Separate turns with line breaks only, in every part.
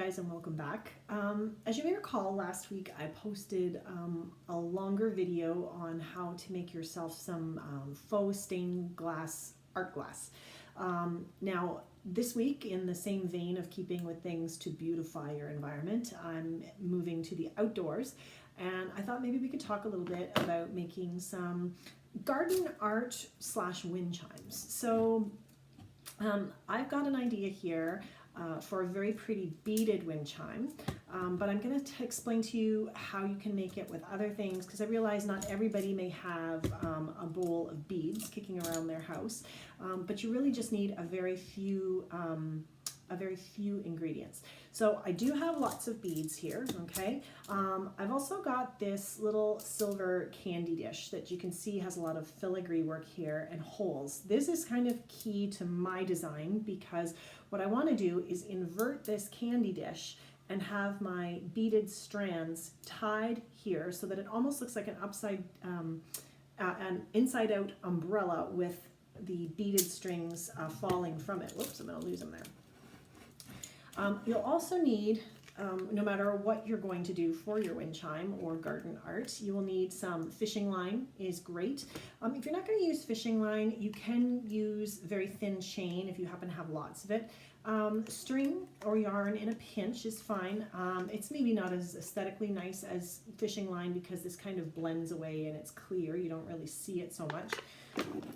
guys, and welcome back. As you may recall, last week I posted a longer video on how to make yourself some faux stained glass art glass. Now this week, in the same vein of keeping with things to beautify your environment, I'm moving to the outdoors, and I thought maybe we could talk a little bit about making some garden art / wind chimes. So I've got an idea here for a very pretty beaded wind chime, but I'm going to explain to you how you can make it with other things, because I realize not everybody may have a bowl of beads kicking around their house, but you really just need a very few ingredients. So I do have lots of beads here, okay? I've also got this little silver candy dish that you can see has a lot of filigree work here and holes. This is kind of key to my design, because what I want to do is invert this candy dish and have my beaded strands tied here so that it almost looks like an inside out umbrella with the beaded strings falling from it. Whoops, I'm going to lose them there. You'll also need, no matter what you're going to do for your wind chime or garden art, you will need some fishing line is great. If you're not going to use fishing line, you can use very thin chain if you happen to have lots of it. String or yarn in a pinch is fine. It's maybe not as aesthetically nice as fishing line because this kind of blends away and it's clear. You don't really see it so much.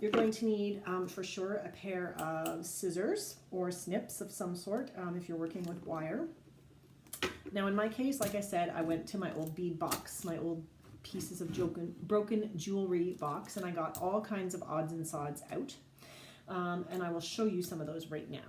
You're going to need, for sure, a pair of scissors or snips of some sort if you're working with wire. Now, in my case, like I said, I went to my old bead box, my old pieces of broken jewelry box, and I got all kinds of odds and sods out. And I will show you some of those right now.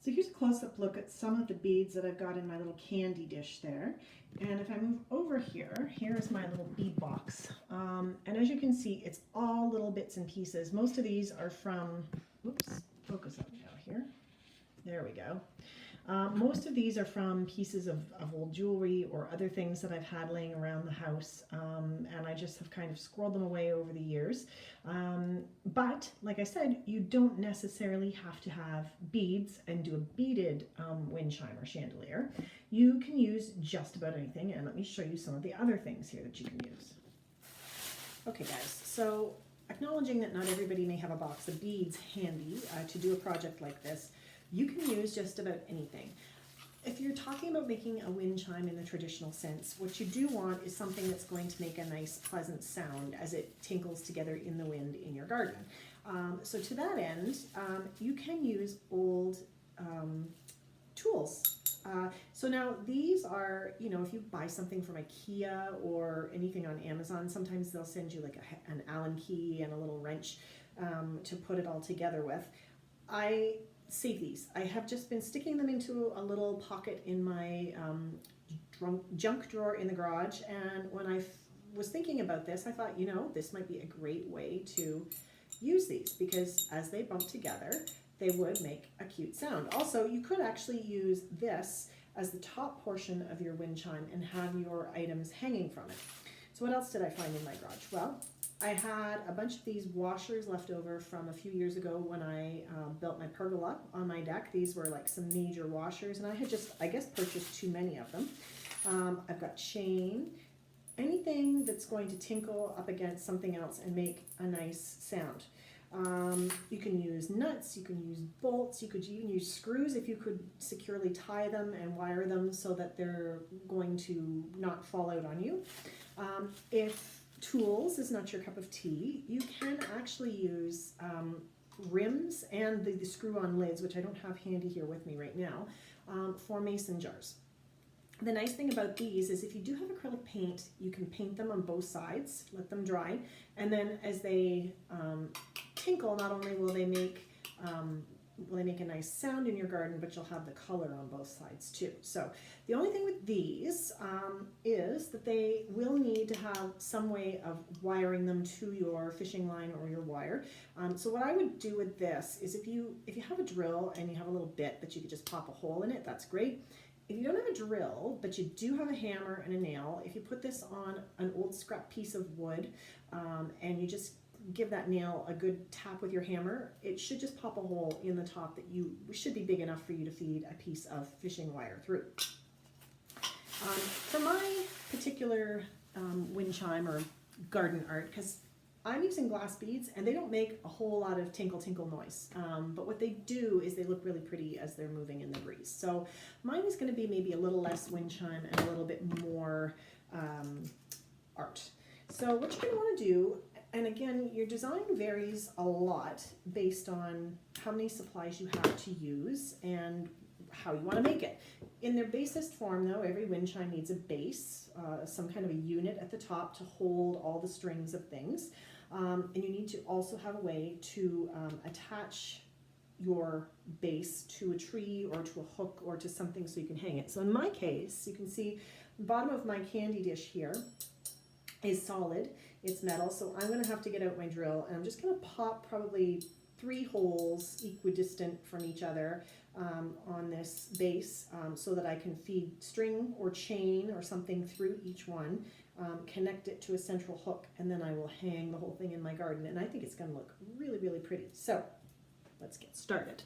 So here's a close-up look at some of the beads that I've got in my little candy dish there. And if I move over here, here's my little bead box. And as you can see, it's all little bits and pieces. Most of these are from, oops, focus up now here. There we go. Most of these are from pieces of old jewelry or other things that I've had laying around the house, and I just have kind of squirreled them away over the years. But like I said, you don't necessarily have to have beads and do a beaded wind chime or chandelier. You can use just about anything, and let me show you some of the other things here that you can use. Okay guys, so acknowledging that not everybody may have a box of beads handy to do a project like this, you can use just about anything. If you're talking about making a wind chime in the traditional sense, what you do want is something that's going to make a nice pleasant sound as it tinkles together in the wind in your garden. So to that end, you can use old tools. So now these are, you know, if you buy something from IKEA or anything on Amazon, sometimes they'll send you like an Allen key and a little wrench to put it all together with. I save these. I have just been sticking them into a little pocket in my junk drawer in the garage, and when I was thinking about this, I thought, you know, this might be a great way to use these, because as they bump together, they would make a cute sound. Also, you could actually use this as the top portion of your wind chime and have your items hanging from it. So what else did I find in my garage? Well, I had a bunch of these washers left over from a few years ago when I built my pergola on my deck. These were like some major washers, and I had just, I guess, purchased too many of them. I've got chain, anything that's going to tinkle up against something else and make a nice sound. You can use nuts, you can use bolts, you could even use screws if you could securely tie them and wire them so that they're going to not fall out on you. If tools is not your cup of tea, you can actually use rims and the screw-on lids, which I don't have handy here with me right now, for mason jars. The nice thing about these is if you do have acrylic paint, you can paint them on both sides, let them dry, and then as they tinkle, not only will they make a nice sound in your garden, but you'll have the color on both sides too. So the only thing with these is that they will need to have some way of wiring them to your fishing line or your wire. So what I would do with this is if you have a drill and you have a little bit that you could just pop a hole in it, that's great. If you don't have a drill, but you do have a hammer and a nail, if you put this on an old scrap piece of wood and you just give that nail a good tap with your hammer, it should just pop a hole in the top that should be big enough for you to feed a piece of fishing wire through. For my particular wind chime or garden art, because I'm using glass beads and they don't make a whole lot of tinkle tinkle noise, but what they do is they look really pretty as they're moving in the breeze. So mine is going to be maybe a little less wind chime and a little bit more art. So what you're going to want to do, and again, your design varies a lot based on how many supplies you have to use and how you want to make it. In their basest form though, every wind chime needs a base, some kind of a unit at the top to hold all the strings of things. And you need to also have a way to attach your base to a tree or to a hook or to something so you can hang it. So in my case, you can see the bottom of my candy dish here is solid, it's metal, so I'm going to have to get out my drill and I'm just going to pop probably 3 holes equidistant from each other on this base so that I can feed string or chain or something through each one, connect it to a central hook, and then I will hang the whole thing in my garden, and I think it's going to look really, really pretty. So let's get started.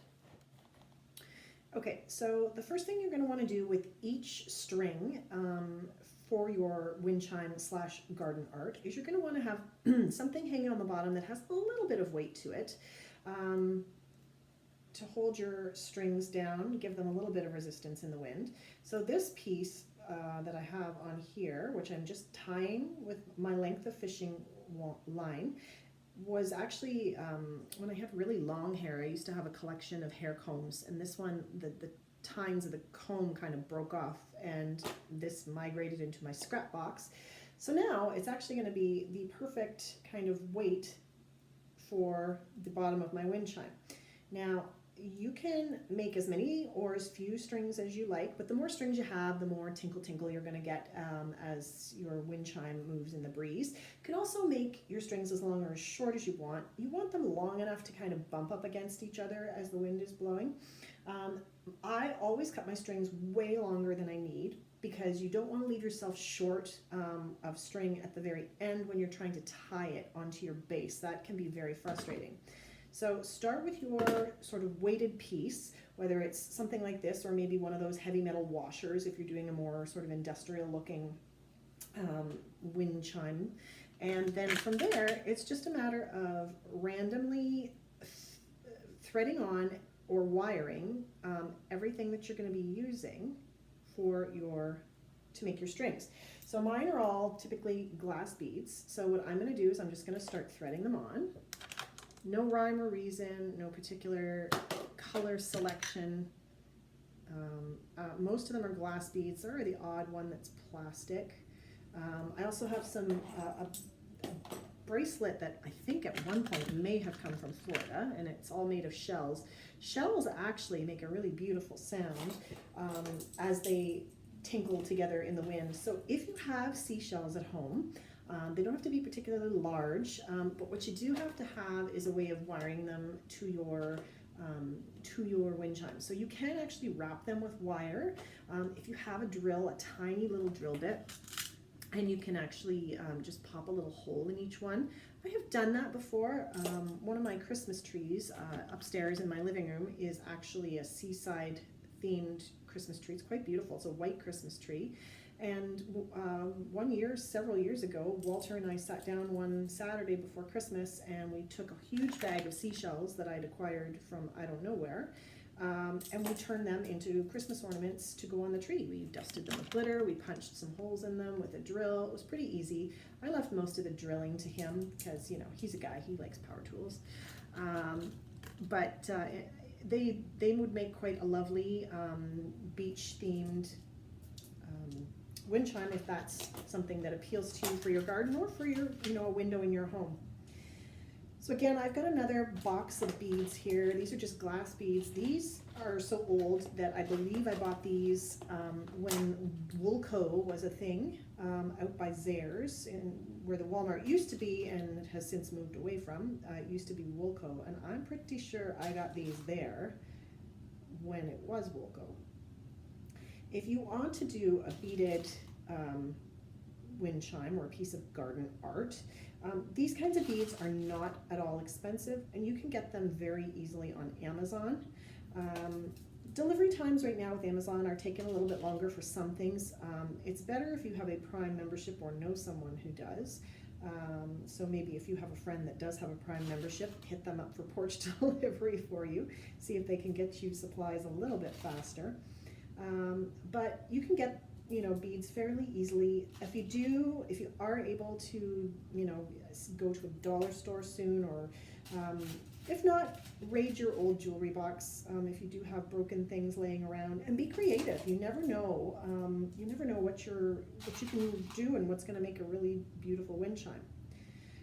Okay, so the first thing you're going to want to do with each string for your wind chime / garden art is you're going to want to have something hanging on the bottom that has a little bit of weight to it to hold your strings down, give them a little bit of resistance in the wind. So this piece that I have on here, which I'm just tying with my length of fishing line, was actually when I had really long hair, I used to have a collection of hair combs, and this one, the tines of the comb kind of broke off and this migrated into my scrap box. So now it's actually going to be the perfect kind of weight for the bottom of my wind chime. Now you can make as many or as few strings as you like, but the more strings you have, the more tinkle tinkle you're going to get as your wind chime moves in the breeze. You can also make your strings as long or as short as you want. You want them long enough to kind of bump up against each other as the wind is blowing. I always cut my strings way longer than I need because you don't want to leave yourself short of string at the very end when you're trying to tie it onto your base. That can be very frustrating. So start with your sort of weighted piece, whether it's something like this or maybe one of those heavy metal washers if you're doing a more sort of industrial looking wind chime. And then from there, it's just a matter of randomly threading on or wiring everything that you're going to be using for to make your strings. So mine are all typically glass beads. So what I'm going to do is I'm just going to start threading them on. No rhyme or reason, no particular color selection. Most of them are glass beads. There are the odd one that's plastic. I also have some a bracelet that I think at one point may have come from Florida, and it's all made of shells. Shells actually make a really beautiful sound as they tinkle together in the wind. So if you have seashells at home, they don't have to be particularly large, but what you do have to have is a way of wiring them to your wind chime. So you can actually wrap them with wire. If you have a drill, a tiny little drill bit, and you can actually just pop a little hole in each one. I have done that before. One of my Christmas trees upstairs in my living room is actually a seaside themed Christmas tree. It's quite beautiful. It's a white Christmas tree. And several years ago, Walter and I sat down one Saturday before Christmas and we took a huge bag of seashells that I'd acquired from I don't know where, and we turned them into Christmas ornaments to go on the tree. We dusted them with glitter, we punched some holes in them with a drill. It was pretty easy. I left most of the drilling to him because, you know, he's a guy, he likes power tools. But they would make quite a lovely beach-themed wind chime if that's something that appeals to you for your garden or for your, a window in your home. So again, I've got another box of beads here. These are just glass beads. These are so old that I believe I bought these when Woolco was a thing out by Zayres, where the Walmart used to be and it has since moved away from. It used to be Woolco, and I'm pretty sure I got these there when it was Woolco. If you want to do a beaded wind chime or a piece of garden art. These kinds of beads are not at all expensive, and you can get them very easily on Amazon. Delivery times right now with Amazon are taking a little bit longer for some things. It's better if you have a Prime membership or know someone who does. So maybe if you have a friend that does have a Prime membership, hit them up for porch delivery for you. See if they can get you supplies a little bit faster. But you can get, you know, beads fairly easily. If you are able to, you know, go to a dollar store soon, or if not, raid your old jewelry box if you do have broken things laying around, and be creative. You never know. You never know what you can do and what's going to make a really beautiful wind chime.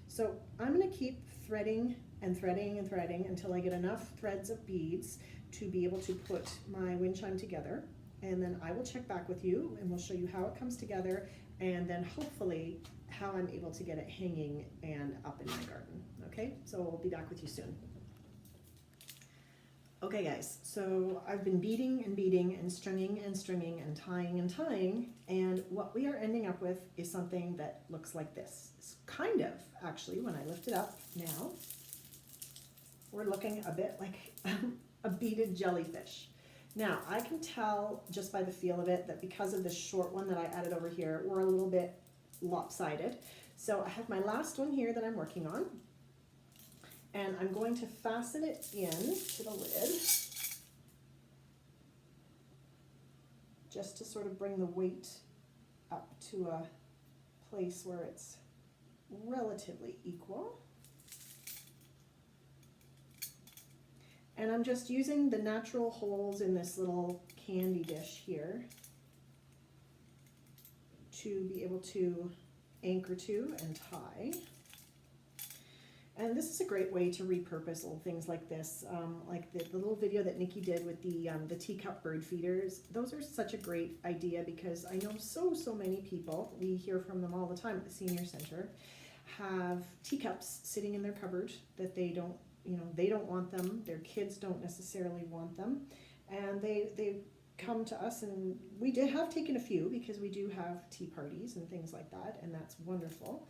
So I'm going to keep threading and threading and threading until I get enough threads of beads to be able to put my wind chime together. And then I will check back with you and we'll show you how it comes together, and then hopefully how I'm able to get it hanging and up in my garden. Okay, so I'll be back with you soon. Okay guys, so I've been beading and beading and stringing and stringing and tying, and what we are ending up with is something that looks like this. It's kind of, actually, when I lift it up now, we're looking a bit like a beaded jellyfish. Now, I can tell just by the feel of it that because of this short one that I added over here, we're a little bit lopsided. So I have my last one here that I'm working on, and I'm going to fasten it in to the lid just to sort of bring the weight up to a place where it's relatively equal. And I'm just using the natural holes in this little candy dish here to be able to anchor to and tie. And this is a great way to repurpose old things like this, like the little video that Nikki did with the teacup bird feeders. Those are such a great idea because I know so many people, we hear from them all the time at the senior center, have teacups sitting in their cupboard that they don't, you know, they don't want them, their kids don't necessarily want them, and they come to us, and we have taken a few because we do have tea parties and things like that, and that's wonderful.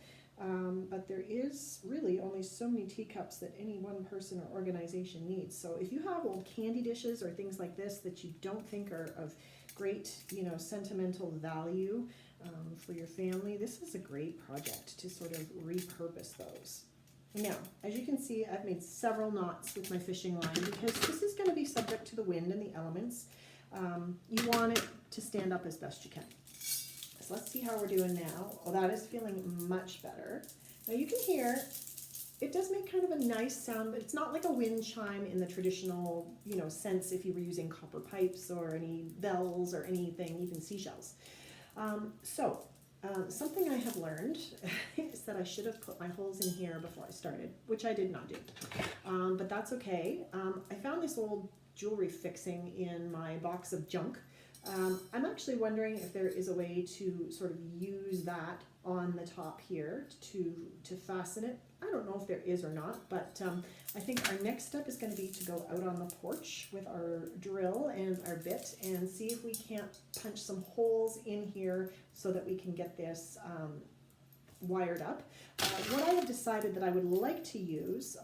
But there is really only so many teacups that any one person or organization needs. So if you have old candy dishes or things like this that you don't think are of great, you know, sentimental value for your family, this is a great project to sort of repurpose those. Now, as you can see, I've made several knots with my fishing line because this is going to be subject to the wind and the elements. You want it to stand up as best you can. So let's see how we're doing now. Oh, that is feeling much better. Now you can hear, it does make kind of a nice sound, but it's not like a wind chime in the traditional, you know, sense if you were using copper pipes or any bells or anything, even seashells. Something I have learned is that I should have put my holes in here before I started, which I did not do, but that's okay. I found this old jewelry fixing in my box of junk. I'm actually wondering if there is a way to sort of use that on the top here to fasten it. I don't know if there is or not, but I think our next step is going to be to go out on the porch with our drill and our bit and see if we can't punch some holes in here so that we can get this wired up. What I have decided that I would like to use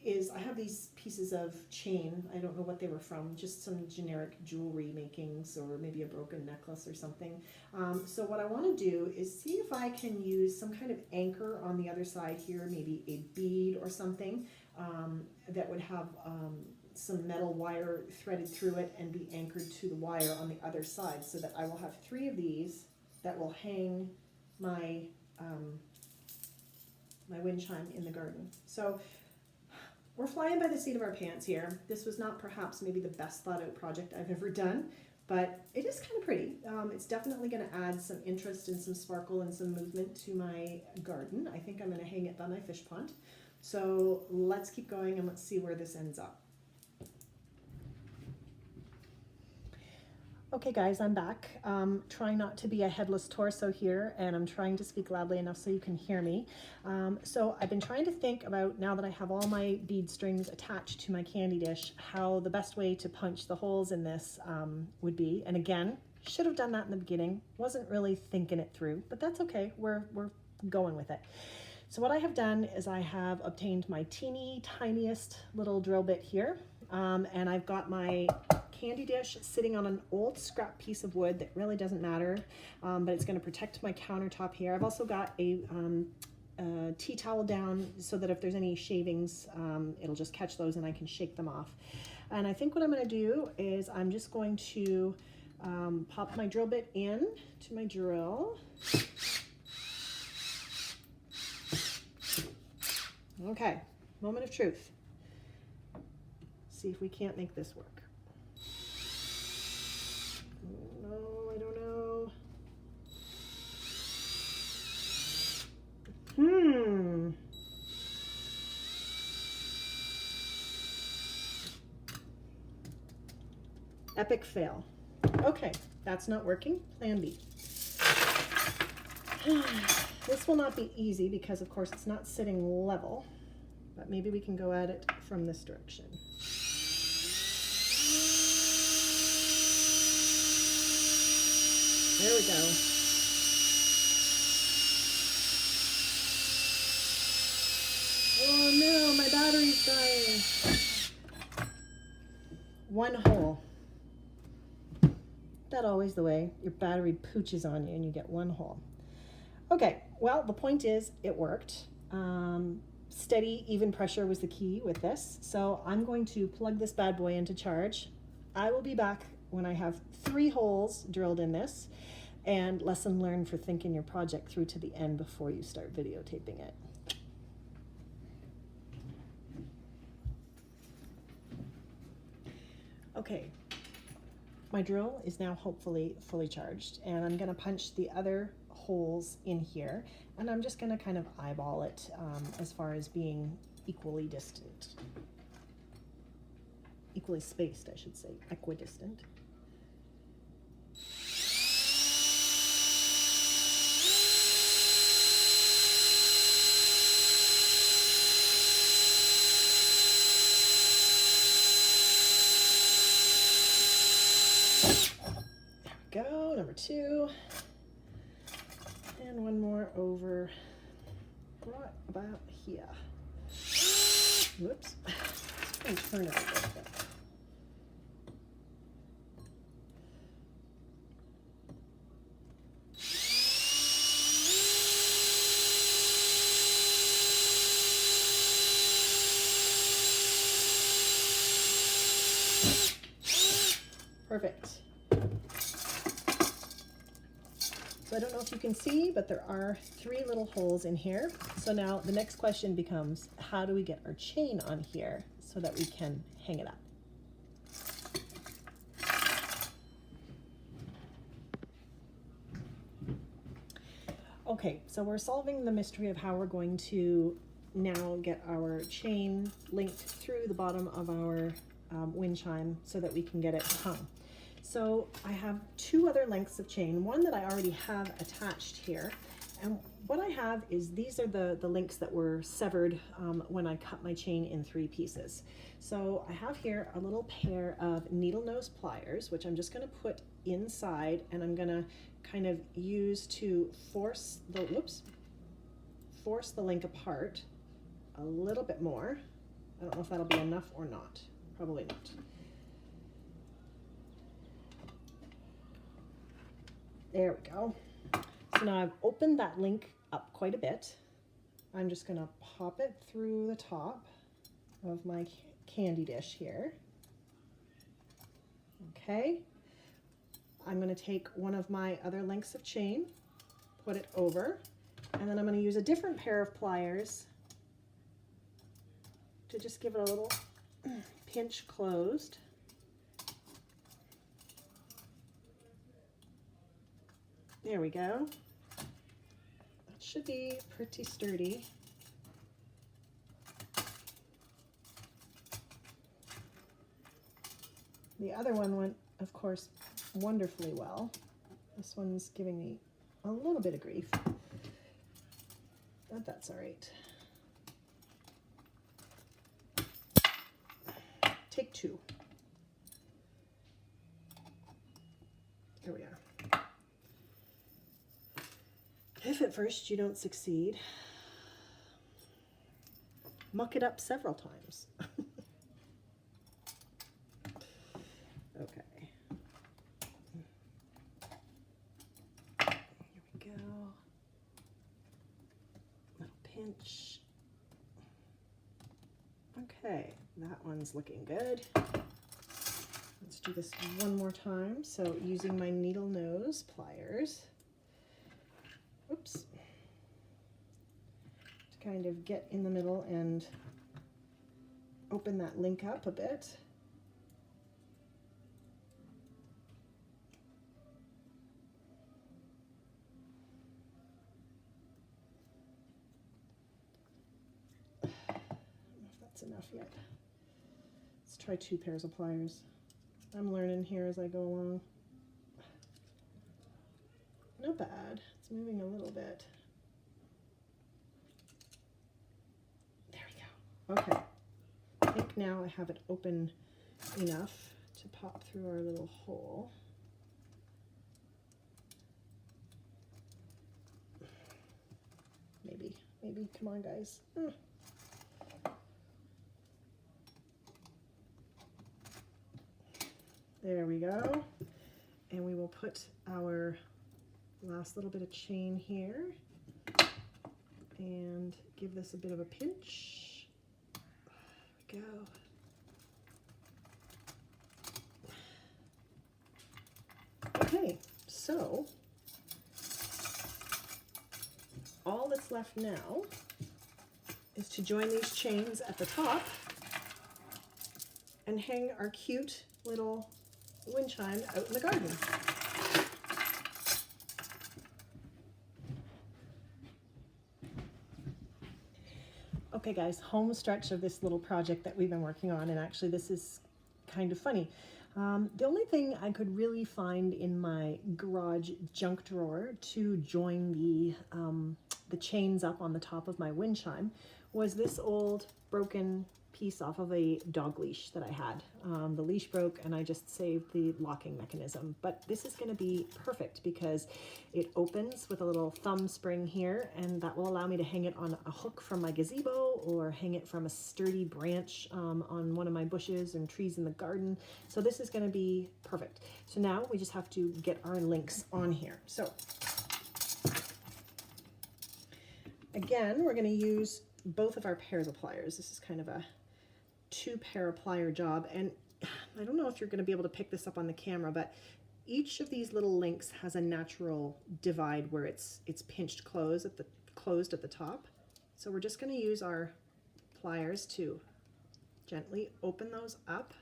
is I have these pieces of chain. I don't know what they were from, just some generic jewelry makings or maybe a broken necklace or something. So what I want to do is see if I can use some kind of anchor on the other side here, maybe a bead or something that would have some metal wire threaded through it and be anchored to the wire on the other side, so that I will have 3 of these that will hang my my wind chime in the garden. So we're flying by the seat of our pants here. This was not perhaps maybe the best thought out project I've ever done, but it is kind of pretty. It's definitely going to add some interest and some sparkle and some movement to my garden. I think I'm going to hang it by my fish pond. So let's keep going and let's see where this ends up. Okay guys, I'm back. Trying not to be a headless torso here, and I'm trying to speak loudly enough so you can hear me. So I've been trying to think about, now that I have all my bead strings attached to my candy dish, how the best way to punch the holes in this would be. And again, Should have done that in the beginning. Wasn't really thinking it through, but that's okay. We're going with it. So what I have done is I have obtained my teeny tiniest little drill bit here, and I've got my candy dish sitting on an old scrap piece of wood that really doesn't matter, but it's going to protect my countertop here. I've also got a tea towel down so that if there's any shavings, it'll just catch those and I can shake them off. And I think what I'm going to do is I'm just going to pop my drill bit in to my drill. Okay, moment of truth. See if we can't make this work. No, I don't know. Epic fail. Okay, that's not working. Plan B. This will not be easy because, of course, it's not sitting level, but maybe we can go at it from this direction. There we go. Oh no, my battery's dying. One hole. That's always the way. Your battery pooches on you and you get one hole. Okay, well, the point is it worked. Steady, even pressure was the key with this. So I'm going to plug this bad boy into charge. I will be back when I have 3 holes drilled in this, and lesson learned for thinking your project through to the end before you start videotaping it. Okay, my drill is now hopefully fully charged, and I'm going to punch the other holes in here, and I'm just going to kind of eyeball it as far as being equally distant. Equally spaced, I should say, equidistant. There we go, number 2. And one more over right about here. Whoops. Let's turn it a little bit. Perfect. So I don't know if you can see, but there are 3 little holes in here. So now the next question becomes, how do we get our chain on here so that we can hang it up? Okay, so we're solving the mystery of how we're going to now get our chain linked through the bottom of our wind chime so that we can get it hung. So I have 2 other lengths of chain, one that I already have attached here. And what I have is these are the links that were severed when I cut my chain in 3 pieces. So I have here a little pair of needle nose pliers, which I'm just going to put inside, and I'm going to kind of use to force the link apart a little bit more. I don't know if that'll be enough or not. Probably not. There we go. So now I've opened that link up quite a bit. I'm just going to pop it through the top of my candy dish here. Okay. I'm going to take one of my other lengths of chain, put it over, and then I'm going to use a different pair of pliers to just give it a little pinch closed. There we go. That should be pretty sturdy. The other one went, of course, wonderfully well. This one's giving me a little bit of grief, but that's all right. Take 2. Here we are. If at first you don't succeed, muck it up several times. Okay. Here we go. Little pinch. Okay, that one's looking good. Let's do this one more time. So using my needle nose pliers, oops, to kind of get in the middle and open that link up a bit. That's enough yet. Let's try 2 pairs of pliers. I'm learning here as I go along. Not bad. It's moving a little bit. There we go. Okay. I think now I have it open enough to pop through our little hole. Maybe. Come on, guys. There we go. And we will put our last little bit of chain here and give this a bit of a pinch. There we go. Okay, so all that's left now is to join these chains at the top and hang our cute little wind chime out in the garden. Okay guys, home stretch of this little project that we've been working on, and actually this is kind of funny. The only thing I could really find in my garage junk drawer to join the chains up on the top of my wind chime was this old broken piece off of a dog leash that I had. The leash broke and I just saved the locking mechanism, but this is going to be perfect because it opens with a little thumb spring here, and that will allow me to hang it on a hook from my gazebo or hang it from a sturdy branch on one of my bushes and trees in the garden. So this is going to be perfect. So now we just have to get our links on here. So again, we're going to use both of our pairs of pliers. This is kind of a 2-pair plier job, and I don't know if you're going to be able to pick this up on the camera, but each of these little links has a natural divide where it's pinched closed at the top. So we're just going to use our pliers to gently open those up,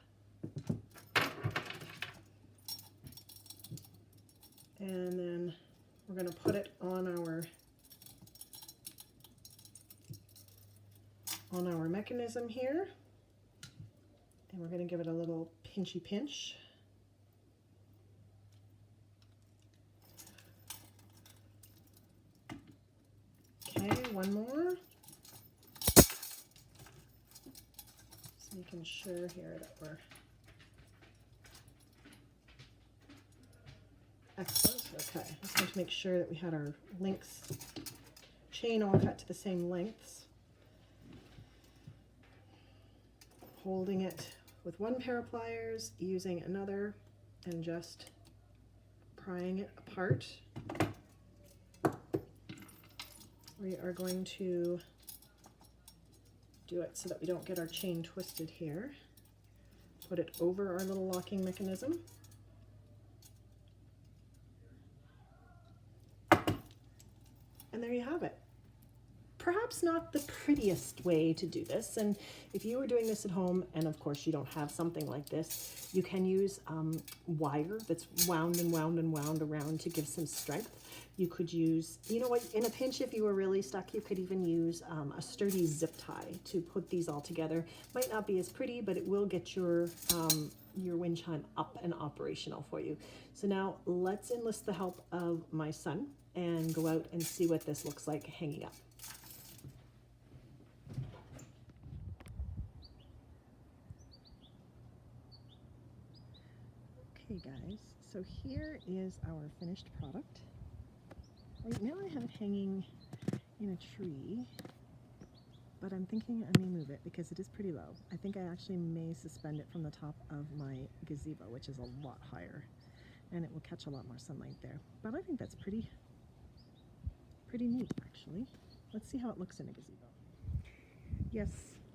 and then we're going to put it on our mechanism here. And we're going to give it a little pinchy pinch. Okay, one more. Just making sure here that we're excellent. Okay, just want to make sure that we had our links, chain all cut to the same lengths. Holding it with one pair of pliers, using another, and just prying it apart. We are going to do it so that we don't get our chain twisted here. Put it over our little locking mechanism. And there you have it. Perhaps not the prettiest way to do this, and if you were doing this at home, and of course you don't have something like this, you can use wire that's wound and wound and wound around to give some strength. You could use, you know what, in a pinch, if you were really stuck, you could even use a sturdy zip tie to put these all together. Might not be as pretty, but it will get your wind chime up and operational for you. So now let's enlist the help of my son and go out and see what this looks like hanging up. Okay guys, so here is our finished product. Right now I have it hanging in a tree, but I'm thinking I may move it because it is pretty low. I think I actually may suspend it from the top of my gazebo, which is a lot higher, and it will catch a lot more sunlight there. But I think that's pretty neat, actually. Let's see how it looks in a gazebo. Yes,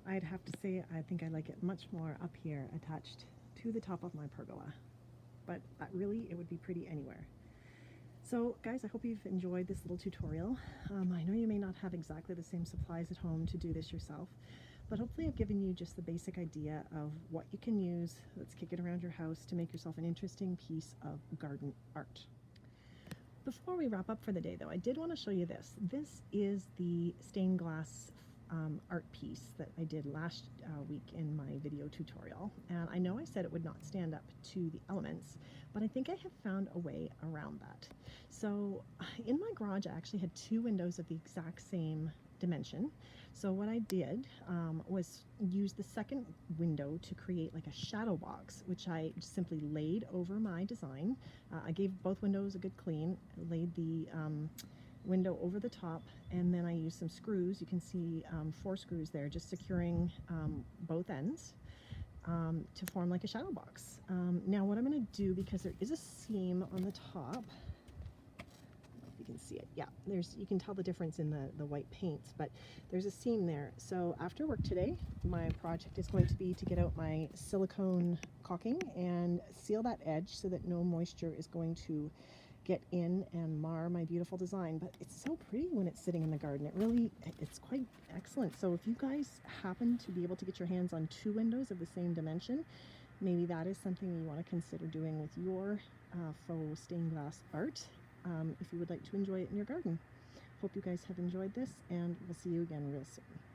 I'd have to say I think I like it much more up here attached to the top of my pergola, but really it would be pretty anywhere. So guys, I hope you've enjoyed this little tutorial. I know you may not have exactly the same supplies at home to do this yourself, but hopefully I've given you just the basic idea of what you can use that's kicking around your house to make yourself an interesting piece of garden art. Before we wrap up for the day though, I did want to show you this. This is the stained glass art piece that I did last week in my video tutorial, and I know I said it would not stand up to the elements, but I think I have found a way around that. So in my garage I actually had two windows of the exact same dimension. So what I did was use the second window to create like a shadow box, which I simply laid over my design. I gave both windows a good clean, laid the window over the top, and then I used some screws. You can see 4 screws there, just securing both ends to form like a shadow box. Now what I'm going to do, because there is a seam on the top, you can see it, yeah, you can tell the difference in the white paints, but there's a seam there. So after work today, my project is going to be to get out my silicone caulking and seal that edge so that no moisture is going to get in and mar my beautiful design. But it's so pretty when it's sitting in the garden. It's quite excellent. So if you guys happen to be able to get your hands on 2 windows of the same dimension, maybe that is something you want to consider doing with your faux stained glass art, if you would like to enjoy it in your garden. Hope you guys have enjoyed this, and we'll see you again real soon.